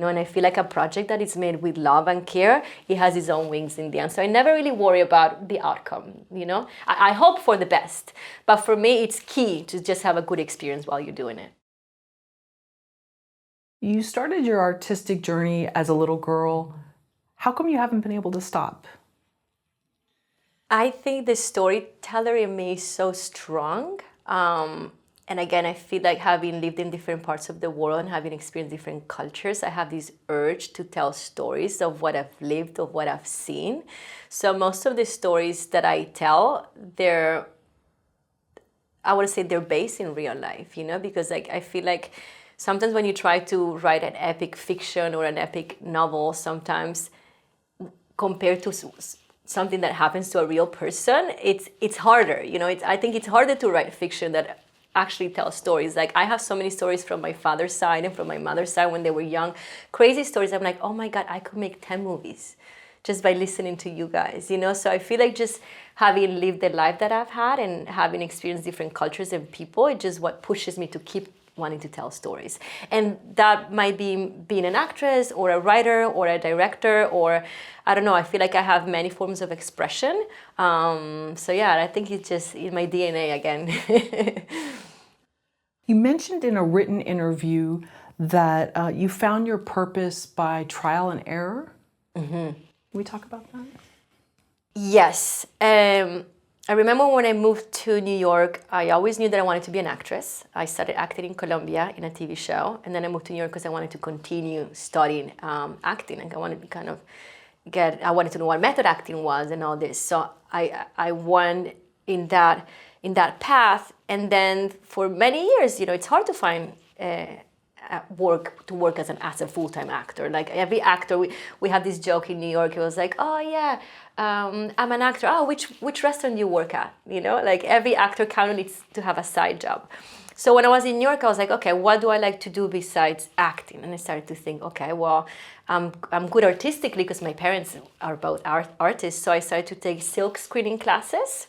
and I feel like a project that is made with love and care, it has its own wings in the end. So I never really worry about the outcome, I hope for the best, but for me, it's key to just have a good experience while you're doing it. You started your artistic journey as a little girl. How come you haven't been able to stop? I think the storyteller in me is so strong. And again, I feel like having lived in different parts of the world and having experienced different cultures, I have this urge to tell stories of what I've lived, of what I've seen. So most of the stories that I tell, I would say they're based in real life, because I feel like sometimes when you try to write an epic fiction or an epic novel, sometimes compared to something that happens to a real person, it's harder. I think it's harder to write fiction that actually tell stories. Like I have so many stories from my father's side and from my mother's side when they were young, crazy stories. I'm like, oh my God, I could make 10 movies just by listening to you guys, So I feel like just having lived the life that I've had and having experienced different cultures and people, it's just what pushes me to keep wanting to tell stories. And that might be being an actress or a writer or a director, or I don't know, I feel like I have many forms of expression. So yeah, I think it's just in my DNA again. You mentioned in a written interview that you found your purpose by trial and error. Mm-hmm. Can we talk about that? Yes. I remember when I moved to New York, I always knew that I wanted to be an actress. I started acting in Colombia in a TV show, and then I moved to New York because I wanted to continue studying acting, and I wanted to I wanted to know what method acting was and all this. So I went in that path, and then for many years, it's hard to find work as a full-time actor. Like every actor, we had this joke in New York. It was like, oh yeah, I'm an actor. Oh, which restaurant do you work at? Like every actor kind of needs to have a side job. So when I was in New York, I was like, okay, what do I like to do besides acting? And I started to think, okay, well, I'm good artistically because my parents are both artists. So I started to take silk screening classes.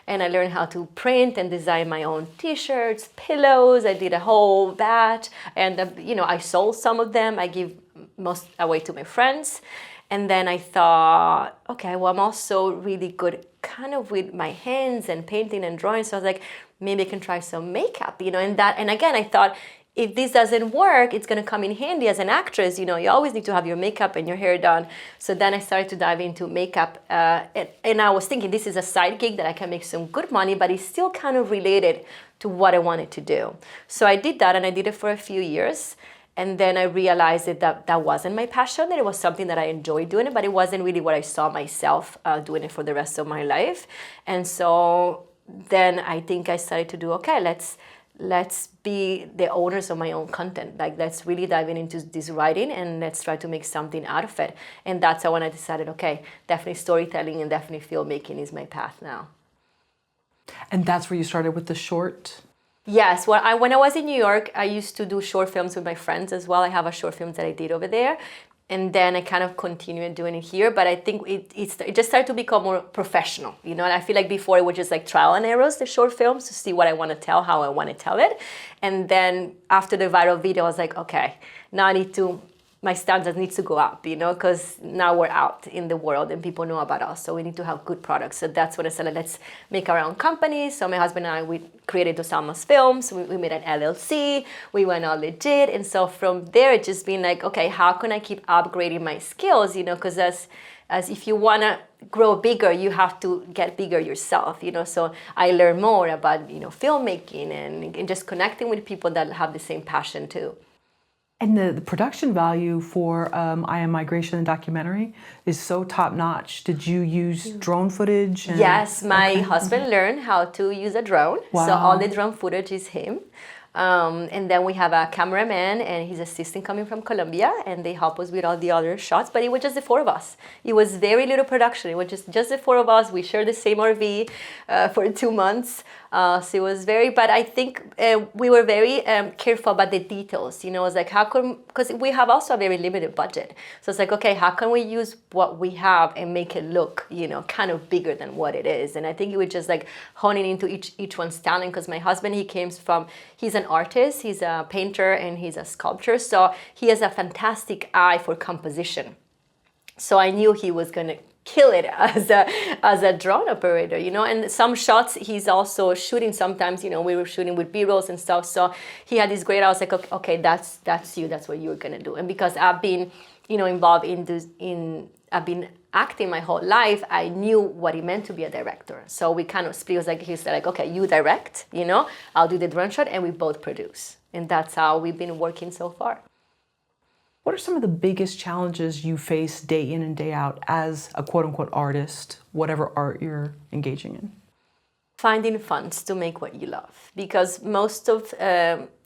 And I learned how to print and design my own t-shirts, pillows. I did a whole batch. And, I sold some of them. I give most away to my friends. And then I thought, okay, well, I'm also really good kind of with my hands and painting and drawing. So I was like, maybe I can try some makeup, and again, I thought, if this doesn't work, it's going to come in handy as an actress. You always need to have your makeup and your hair done. So then I started to dive into makeup. And I was thinking this is a side gig that I can make some good money, but it's still kind of related to what I wanted to do. So I did that, and I did it for a few years. And then I realized that wasn't my passion, that it was something that I enjoyed doing it, but it wasn't really what I saw myself doing it for the rest of my life. And so then I think I started to do, okay, let's be the owners of my own content. Like, let's really dive into this writing and let's try to make something out of it. And that's how when I decided, okay, definitely storytelling and definitely filmmaking is my path now. And that's where you started with the short? Yes. Well, when I was in New York, I used to do short films with my friends as well. I have a short film that I did over there. And then I kind of continued doing it here, but I think it just started to become more professional, And I feel like before it was just like trial and errors, the short films, to see what I want to tell, how I want to tell it. And then after the viral video, I was like, okay, now my standards needs to go up, because now we're out in the world and people know about us. So we need to have good products. So that's when I said, let's make our own company. So my husband and I, we created Dos Almas Films. We made an LLC. We went all legit. And so from there, it just been like, okay, how can I keep upgrading my skills? Because as if you want to grow bigger, you have to get bigger yourself, So I learned more about, filmmaking and just connecting with people that have the same passion too. And the production value for I Am Migration, the documentary, is so top-notch. Did you use drone footage? Yes, my husband learned how to use a drone. Wow. So all the drone footage is him. And then we have a cameraman and his assistant coming from Colombia, and they help us with all the other shots. But it was just the four of us. It was very little production. It was just the four of us. We shared the same RV for 2 months. So it was but I think we were very careful about the details. It was like, because we have also a very limited budget. So it's like, okay, how can we use what we have and make it look, kind of bigger than what it is? And I think it was just like honing into each one's talent, because my husband, he's an an artist, he's a painter and he's a sculptor, so he has a fantastic eye for composition. So I knew he was going to kill it as a drone operator, you know. And some shots he's also shooting sometimes, you know, we were shooting with B-rolls and stuff. So he had this great, I was like, okay, that's you, that's what you're going to do. And because I've been, you know, involved I've been acting my whole life, I knew what it meant to be a director. So we kind of split. It was like, he's like, okay, you direct, you know, I'll do the drone shot, and we both produce. And that's how we've been working so far. What are some of the biggest challenges you face day in and day out as a quote-unquote artist, whatever art you're engaging in? Finding funds to make what you love. Because most of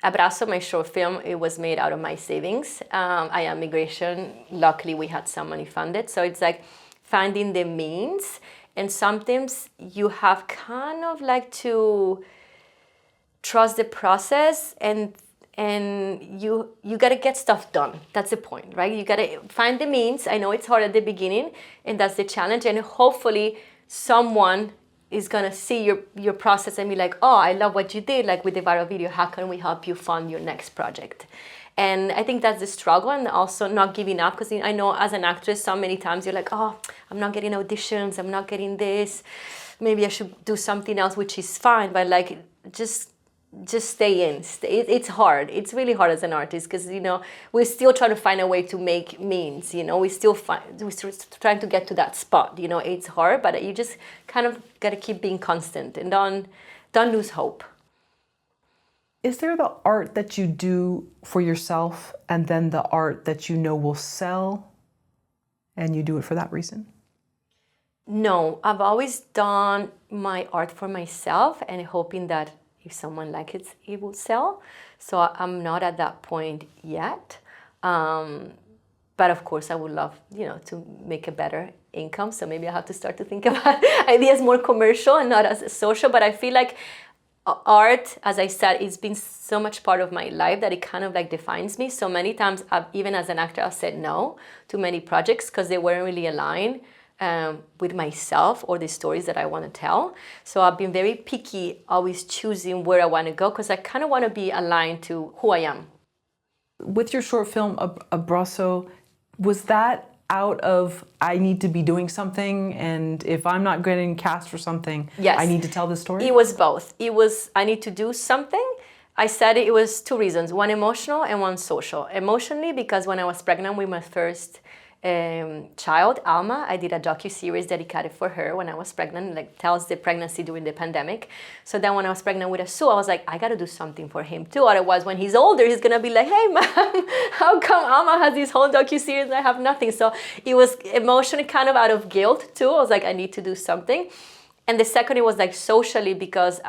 Abrazo, my short film, it was made out of my savings. I am migration. Luckily, we had some money funded. So it's like finding the means. And sometimes you have kind of like to trust the process, and you got to get stuff done. That's the point, right? You got to find the means. I know it's hard at the beginning, and that's the challenge. And hopefully someone is going to see your process and be like, oh, I love what you did, like with the viral video. How can we help you fund your next project? And I think that's the struggle, and also not giving up, because I know as an actress, so many times you're like, oh, I'm not getting auditions, I'm not getting this. Maybe I should do something else, which is fine, but like just stay in. It's hard. It's really hard as an artist, because, you know, we're still trying to find a way to make means, you know, we're still trying to get to that spot, you know. It's hard, but you just kind of got to keep being constant and don't lose hope. Is there the art that you do for yourself and then the art that you know will sell and you do it for that reason? No, I've always done my art for myself and hoping that if someone likes it, it will sell. So I'm not at that point yet. But of course, I would love, you know, to make a better income. So maybe I have to start to think about ideas more commercial and not as social. But I feel like art, as I said, it's been so much part of my life that it kind of like defines me. So many times, even as an actor, I've said no to many projects because they weren't really aligned with myself or the stories that I want to tell. So I've been very picky, always choosing where I want to go, because I kind of want to be aligned to who I am. With your short film, Abrazo, was that out of, I need to be doing something, and if I'm not getting cast for something, yes, I need to tell this story? It was both. It was, I need to do something. I said it was two reasons, one emotional and one social. Emotionally, because when I was pregnant with my first child, Alma, I did a docu-series dedicated for her when I was pregnant, like tells the pregnancy during the pandemic. So then when I was pregnant with Asu, I was like, I gotta do something for him too. Otherwise, when he's older, he's gonna be like, hey mom, how come Alma has this whole docu-series and I have nothing? So it was emotionally kind of out of guilt too. I was like, I need to do something. And the second, it was like socially, because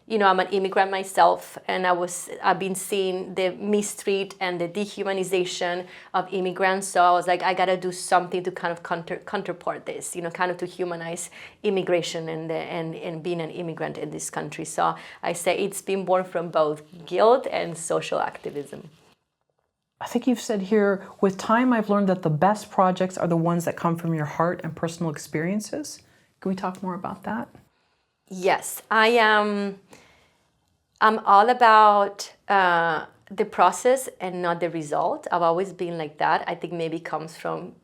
you know, I'm an immigrant myself, and I've been seeing the mistreat and the dehumanization of immigrants. So I was like, I gotta do something to kind of counterpart this, you know, kind of to humanize immigration and being an immigrant in this country. So I say it's been born from both guilt and social activism. I think you've said here, with time, I've learned that the best projects are the ones that come from your heart and personal experiences. Can we talk more about that? Yes, I'm all about the process and not the result. I've always been like that. I think maybe it comes from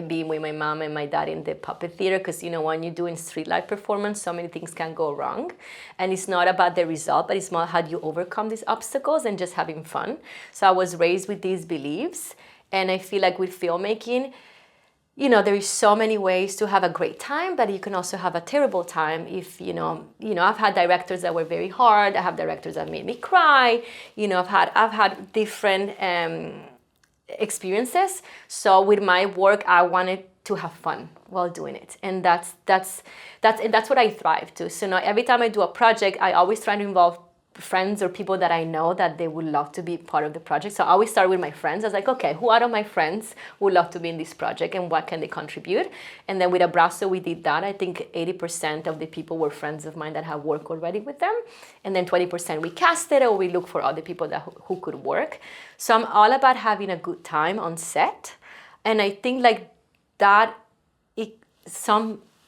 being with my mom and my dad in the puppet theater, because, you know, when you're doing street life performance, so many things can go wrong. And it's not about the result, but it's more how do you overcome these obstacles and just having fun. So I was raised with these beliefs, and I feel like with filmmaking, you know, there is so many ways to have a great time, but you can also have a terrible time if, you know, I've had directors that were very hard. I have directors that made me cry. You know, I've had different experiences. So with my work, I wanted to have fun while doing it. And that's what I thrive to. So now every time I do a project, I always try to involve friends or people that I know that they would love to be part of the project. So I always start with my friends. I was like, okay, who out of my friends would love to be in this project and what can they contribute? And then with Abrazo, we did that. I think 80% of the people were friends of mine that have worked already with them. And then 20% we casted, or we look for other people who could work. So I'm all about having a good time on set. And I think like that,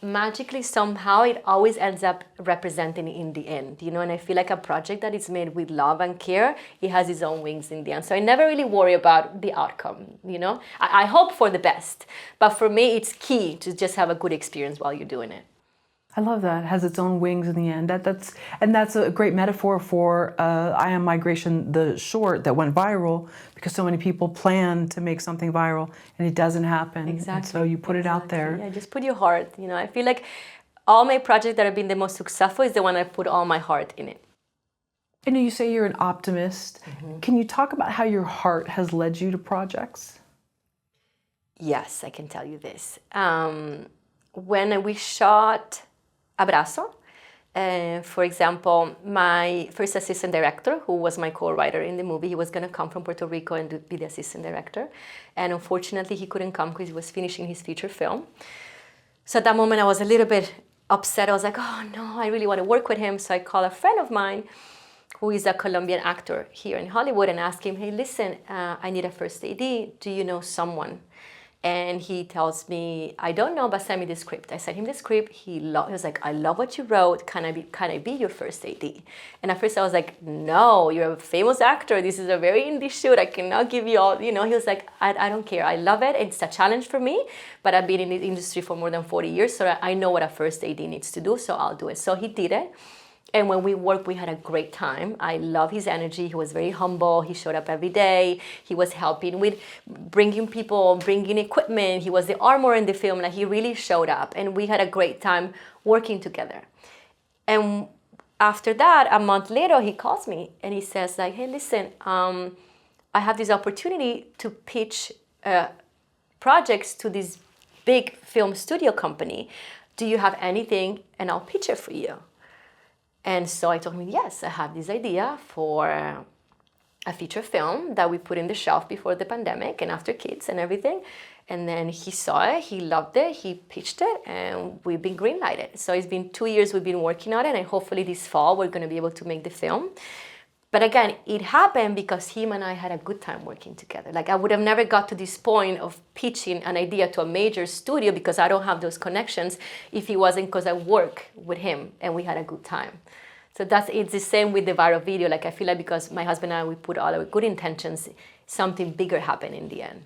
magically somehow it always ends up representing in the end, you know. And I feel like a project that is made with love and care, it has its own wings in the end. So I never really worry about the outcome, you know. I hope for the best, but for me it's key to just have a good experience while you're doing it. I love that. It has its own wings in the end. That's a great metaphor for I Am Migration, the short that went viral, because so many people plan to make something viral and it doesn't happen. Exactly. And so you put it out there. Yeah, just put your heart. You know, I feel like all my projects that have been the most successful is the one I put all my heart in it. And you say you're an optimist. Mm-hmm. Can you talk about how your heart has led you to projects? Yes, I can tell you this. When we shot Abrazo, for example, my first assistant director, who was my co-writer in the movie, he was going to come from Puerto Rico and be the assistant director. And unfortunately, he couldn't come because he was finishing his feature film. So at that moment, I was a little bit upset. I was like, oh no, I really want to work with him. So I called a friend of mine who is a Colombian actor here in Hollywood and asked him, hey, listen, I need a first AD. Do you know someone? And he tells me, I don't know, but send me the script. I sent him the script. He was like, I love what you wrote. Can I be your first AD? And at first I was like, no, you're a famous actor. This is a very indie shoot. I cannot give you all, you know. He was like, I don't care. I love it. It's a challenge for me, but I've been in the industry for more than 40 years, so I know what a first AD needs to do, so I'll do it. So he did it. And when we worked, we had a great time. I love his energy. He was very humble. He showed up every day. He was helping with bringing people, bringing equipment. He was the armor in the film. Like, he really showed up. And we had a great time working together. And after that, a month later, he calls me and he says, like, hey, listen, I have this opportunity to pitch projects to this big film studio company. Do you have anything? And I'll pitch it for you. And so I told him, yes, I have this idea for a feature film that we put in the shelf before the pandemic and after kids and everything. And then he saw it, he loved it, he pitched it, and we've been greenlighted. So it's been 2 years we've been working on it, and hopefully this fall we're going to be able to make the film. But again, it happened because him and I had a good time working together. Like, I would have never got to this point of pitching an idea to a major studio, because I don't have those connections, if it wasn't because I work with him and we had a good time. So it's the same with the viral video. Like, I feel like because my husband and I, we put all our good intentions, something bigger happened in the end.